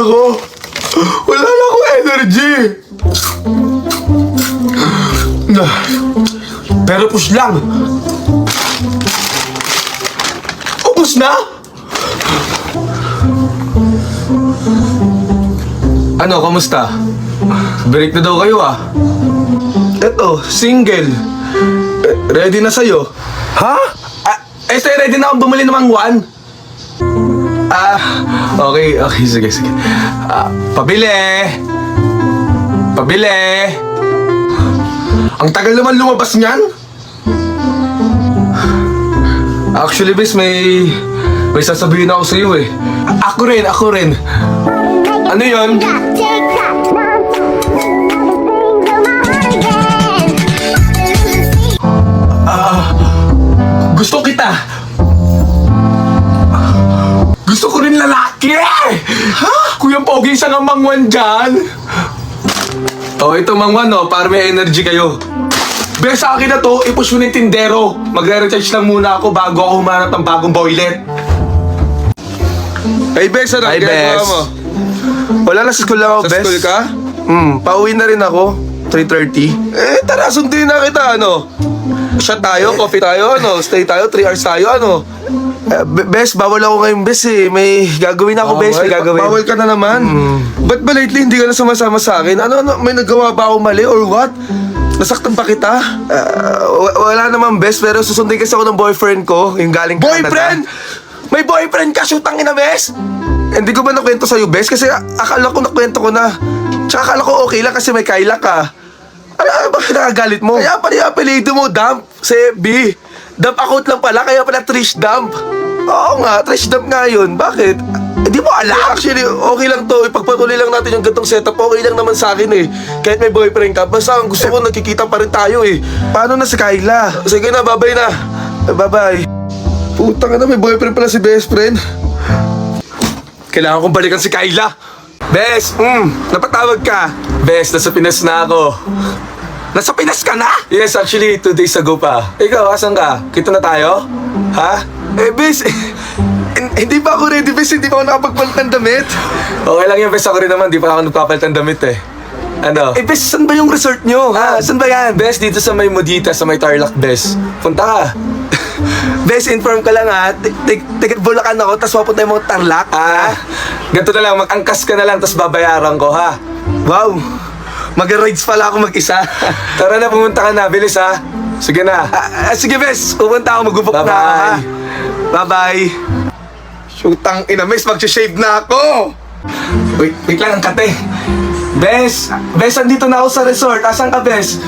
ako. Wala na akong energy. Pero push lang. Ubus na? Ano, kamusta? Break na daw kayo ah. Eto, single. Ready na sa'yo. Ha? Ready na akong bumili ng mangwan. Okay, sige. Pabili. Ang tagal naman lumabas niyan. Actually, bes, may sasabihin ako sa'yo eh. Ako rin. Ano yun? Gusto kita. Gusto ko rin lalaki. Ha? Kuyang pogi sa nga mangwan dyan. Ito mangwan para may energy kayo. Bes, sa akin na to, ipush mo na yung tindero. Magre-recharge lang muna ako bago ako humanap ng bagong boylet. Hey, Bes, ano? Hi, Bes. Mo? Wala na, sa school lang ako, Sa Bes. school ka? Pauwi na rin ako. 3:30. Tara, sundin na kita, ano? Shot tayo, coffee tayo, ano? Stay tayo, 3 hours tayo, ano? Bes, bawal ako ngayon, Bes eh. May gagawin ako, Bes. May gagawin. Bawal ka na naman. Ba't ba lately hindi ka na sumasama sa akin? Ano, may nagawa ba ako mali or what? Nasaktan pa kita? Wala naman, Bes. Pero susundin kasi ako ng boyfriend ko. Yung galing Boyfriend? Canada. May boyfriend ka? Shootang ina, Bes? Hindi ko ba nakwento sa'yo, Bes? Kasi akala ko nakwento ko na. Tsaka akala ko okay lang kasi may Kyla ka. Bakit nakagalit mo? Kaya pala yung apelido mo, Dump. Sa FB. Dump account lang pala, kaya pala Trish Dump. Oo nga, Trish Dump nga yun. Bakit? Hindi mo alam. Actually, okay lang to. Ipagpatuloy lang natin yung gantong setup. Okay lang naman sa akin eh. Kahit may boyfriend ka. Basta ang gusto ko, nagkikita pa rin tayo eh. Paano na si Kyla? Sige na, bye-bye na. Bye-bye. Putang na, may boyfriend pala si best friend. Kailangan kong balikan si Kyla. Bes, napatawag ka. Bes, nasa Pinas na ako. Nasa Pinas ka na? Yes, actually, 2 days ago pa. Ikaw, asan ka? Kita na tayo? Ha? Bes, hindi pa ako ready, Bes. Hindi pa ako nakapagpalit ng damit. Okay lang yan, Bes. Ako rin naman, di pa ako nagpapalit ng damit eh. Ano? Bes, saan ba yung resort nyo? Ha? Saan ba yan? Bes, dito sa may Modita, sa may Tarlac, Bes. Punta ka. Bes, inform ka lang ha. Ticket Bulacan ako, tapos mapunta yung mga Tarlac. Ganito na lang, mag-angkas ka na lang, tapos babayaran ko, ha? Wow! Mag-rides pala ako mag-isa. Tara na, pumunta ka na. Bilis, ha? Sige na. Sige, Bes. Pupunta ako, mag-book na ako, ha? Bye-bye. Shootang ina, Bes. Mag-shave na ako. Wait lang, ang kate. Bes, andito na ako sa resort. Asan ka, Bes?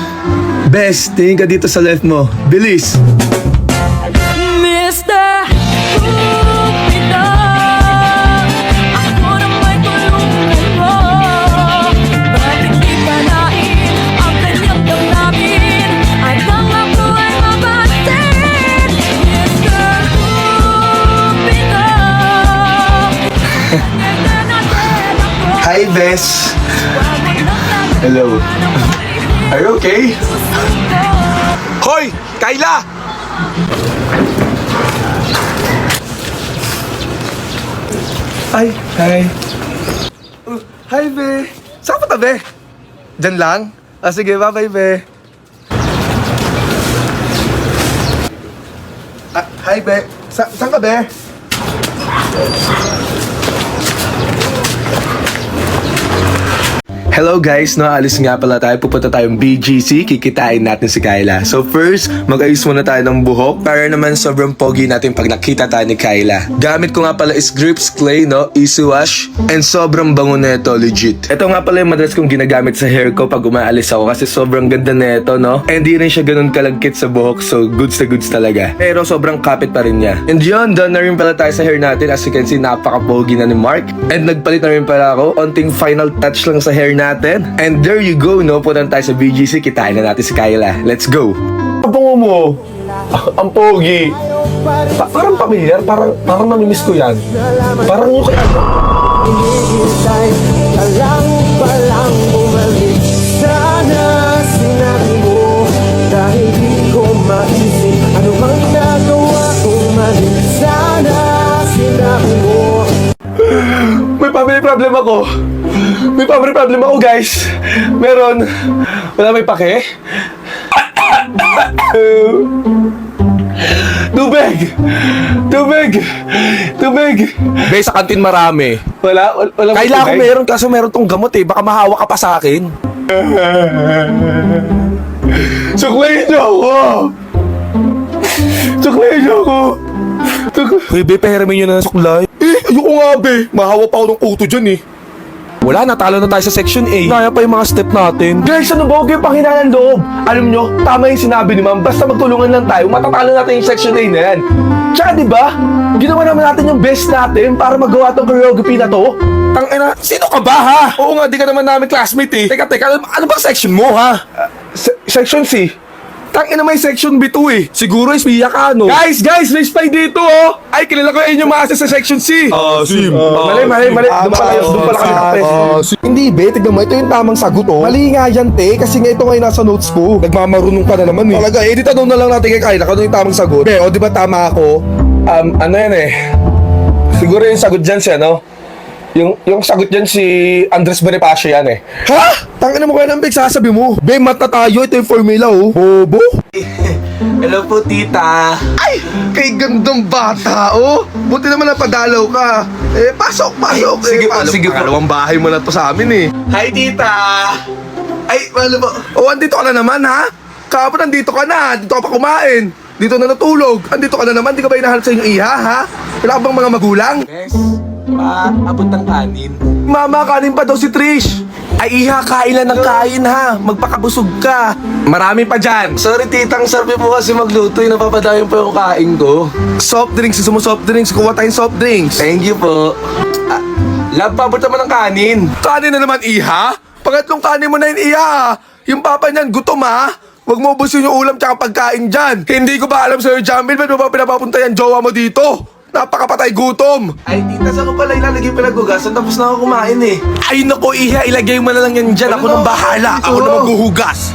Bes, tingin ka dito sa left mo. Bilis. Mr. Cupido, ako na may tulungan mo. Ba't hindi panain ang kanyang damdamin? At ang ako ay mabatin, Mr. Cupido. Hi, Bes. Hello. Are you okay? Hoy! Kyla! Hi. Hi, Be. Saan ka, Be? Diyan lang? Sige, bye-bye, Be. Hi, Be. Saan ka, Be? Hello guys, alis nga pala tayo. Pupunta tayong BGC, kikitain natin si Kyla. So first, mag-ayos muna tayo ng buhok para naman sobrang pogi natin pag nakita tayo ni Kyla. Gamit ko nga pala is Grips Clay, Easy Wash, and sobrang bango na ito, legit. Ito nga pala yung madalas kong ginagamit sa hair ko pag umaalis ako kasi sobrang ganda na ito, And di rin siya ganun kalagkit sa buhok, so goods na goods talaga. Pero sobrang kapit pa rin niya. And yun, done na rin pala tayo sa hair natin. As you can see, napaka-pogi na ni Mark. And nagpalit na rin pala ako. Onting final touch lang sa hair natin. And there you go, Punta tayo sa BGC, kitain na natin si Kyla. Let's go! Ang bango mo! Ang pogi! Parang pamilyar, parang namimiss ko yan. Parang yung kaya... Hinihintay ka lang palang bumalik. Sana sinabi mo dahil di ko maisip ano mang nagawa kong mali. Sana sinabi mo. May pamilya problem ako. May family problem ako, guys. Meron. Wala may pake. Tubig! Tubig! Tubig! Be, sa kantin marami. Wala Kailangan ko tubig? meron kaso meron tong gamot eh. Baka mahawa ka pa sa akin. Suklayin niyo ako! Suklayin niyo ako! Uy, be, pahiramin nyo na ng suklay. Ayoko nga, be. Mahawa pa ako ng kuto dyan eh. Wala, natalo na tayo sa section A. Kaya pa yung mga step natin. Guys, ano ba? Huwag yung panghinaan loob. Alam nyo, tama yung sinabi ni ma'am. Basta magtulungan lang tayo, matatalo natin yung section A na yan. Tsaka diba, ginawa naman natin yung best natin para magawa tong choreography na to. Tangina, sino ka ba ha? Oo nga, di ka naman namin classmate eh. Teka, ano bang section mo ha? Section C. Tangina may section B2 eh. Siguro is Mia ka, no? Guys, may spy dito oh. Ay, kilala ko yung maasa sa section C. Sim. Mali. Doon pala kami kape. Hindi, be. Tignan mo. Ito yung tamang sagot, oh. Mali nga yan, te. Kasi nga ito ngayon nasa notes ko. Nagmamarunong ka na naman, eh. Talaga, di tanong na lang natin kay Kyla kung ano yung tamang sagot. Be, o, di ba tama ako? Ano yan eh. Siguro yung sagot dyan siya, no? Yung sagot dyan si Andres Bonifacio yan eh. Ha? Tangina mo kaya ng sasabi mo. Be, mata tayo. Ito yung formula, oh. Bobo. Hello po, tita. Ay! Kay gandang bata, oh. Buti naman napadalaw ka. Pasok. Sige po. Pangalawang bahay mo na to sa amin, eh. Hi, tita. Ay, malo po. Oh, andito ka na naman, ha? Kahapon nandito ka na. Dito ka pa kumain. Dito na natulog. Andito ka na naman. Di ka ba hinahanap sa inyong iha, ha? Wala ka bang mga magulang? Bes, paabot ng kanin. Mama, kanin pa daw si Trish. Ay, iha, kain lang ng kain ha. Magpakabusog ka. Marami pa dyan. Sorry, titang sarpi po kasi magluto. Napapadayon pa yung kain ko. Soft drinks. Gusto mo soft drinks? Kuha tayong soft drinks. Thank you po. Love, paabot naman ng kanin. Kanin na naman, iha? Pangatlong kanin mo na yun, iha. Yung papa niyan, gutom, ha? Huwag mo ubusin yung ulam tsaka pagkain dyan. Hindi ko ba alam sa'yo, Jambil? Ba't mo ba pinapapunta yan jowa mo dito? Napakapatay gutom. Ay, tita, saan ko pala ilalagay pinaghugasan? Tapos na ako kumain eh. Ay, naku, iha. Ilagay mo na lang yan dyan. Ako nang bahala. Ako na maghuhugas.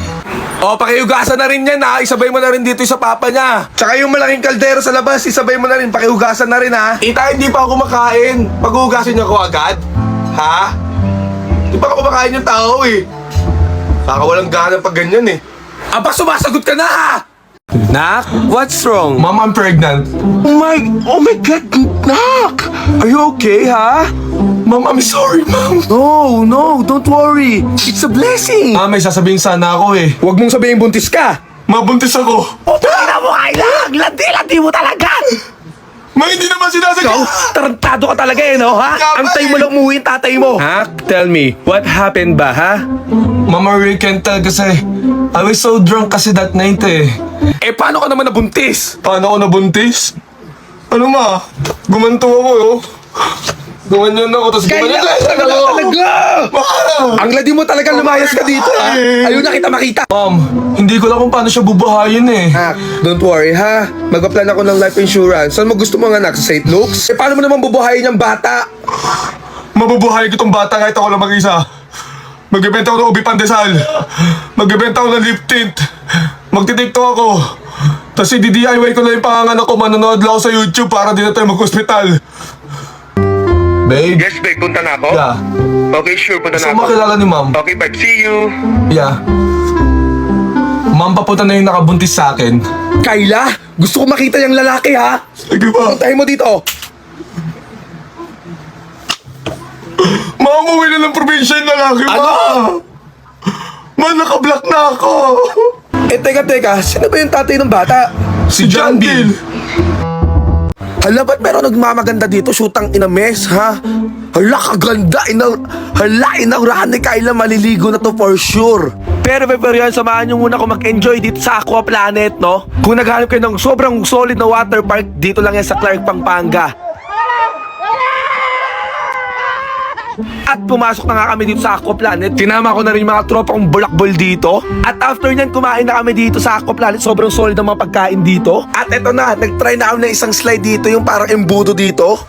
O, pakihugasan na rin yan ha. Isabay mo na rin dito sa papa niya. Tsaka yung malaking kaldero sa labas, isabay mo na rin. Pakihugasan na rin, ha? Tita, hindi pa ako kumakain. Paghugasin niyo ako agad. Ha? Hindi pa ako kumakain yung tao eh. Kakawalang gana pag ganyan eh. Aba, sumasagot ka na ha! Nak, what's wrong? Mom, I'm pregnant. Oh my God, Nak! Are you okay, ha? Mom, I'm sorry, Mom. No, don't worry. It's a blessing. May sasabihin sana ako eh. Huwag mong sabihin buntis ka. Mabuntis ako. O, tangina mo, Kailang! Landi mo talaga! Hindi naman sinasagot. Ikaw, tarantado ka talaga eh, no, ha? Antay mo lang umuwi yung tatay mo. Nak, tell me, what happened ba, ha? Mama, I can't tell kasi I was so drunk kasi that night eh. Paano ka naman nabuntis? Paano ako nabuntis? Ano ma? Gumanto ako oh. Gumanyan ako, tapos gumanyan ako. Ang ladi mo talaga lumayas ka dito, ha? Ayaw na kita makita. Ma'am, hindi ko lang kung paano siya bubuhayin eh. Don't worry, ha? Magpa-plan ako ng life insurance. Saan mo gusto mo nga anak? Sa St. Luke's? Paano mo naman bubuhayin yung bata? Mabubuhay ko tong bata kahit ako lang mag-isa. Magbebenta ako ng ubi pandesal. Magbebenta ako ng lip tint. Magtitiktok ako. Tapos i-DIY ko na yung panganganak ko. Manonood lang ako sa YouTube para di na tayo mag-hospital. Babe? Yes, babe. Punta na ako? Yeah. Okay, sure. Punta Gusto mo makilala ni ma'am? Okay, babe. See you. Yeah. Ma'am, papunta na yung nakabuntis sa akin. Kayla, gusto ko makita yung lalaki, ha? Sige ba? Puntahin mo dito. Ma'am, uwi na ng probinsya yung lalaki, ma! Ano? Ma, naka-block na ako! Teka. Sino ba yung tatay ng bata? Si John Bill! Hala, ba't meron nagmamaganda dito? Shootang inames, ha? Hala, kaganda. Inaurahan ni Kayla. Maliligo na to for sure. Pero yan, samahan nyo muna ako mag-enjoy dito sa Aqua Planet, no? Kung naghanap kayo ng sobrang solid na water park, dito lang yan sa Clark, Pampanga. At pumasok na nga kami dito sa Aqua Planet. Sinama ko na rin yung mga tropa kong bulakbol dito. At after nyan, kumain na kami dito sa Aqua Planet. Sobrang solid ang mga pagkain dito. At eto na, nag-try na kami ng isang slide dito, yung parang embudo dito.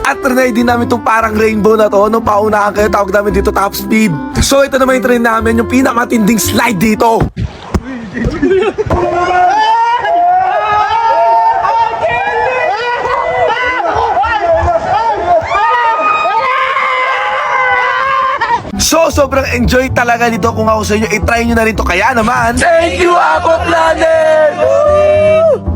At trinay din namin itong parang rainbow na to. Nung paunahan kayo, tawag namin dito top speed. So ito naman yung try namin, yung pinakamatinding slide dito. So, sobrang enjoy talaga nito. Kung ako sa inyo, i-try nyo na rin to. Kaya naman, thank you, Aqua Planet! Woo!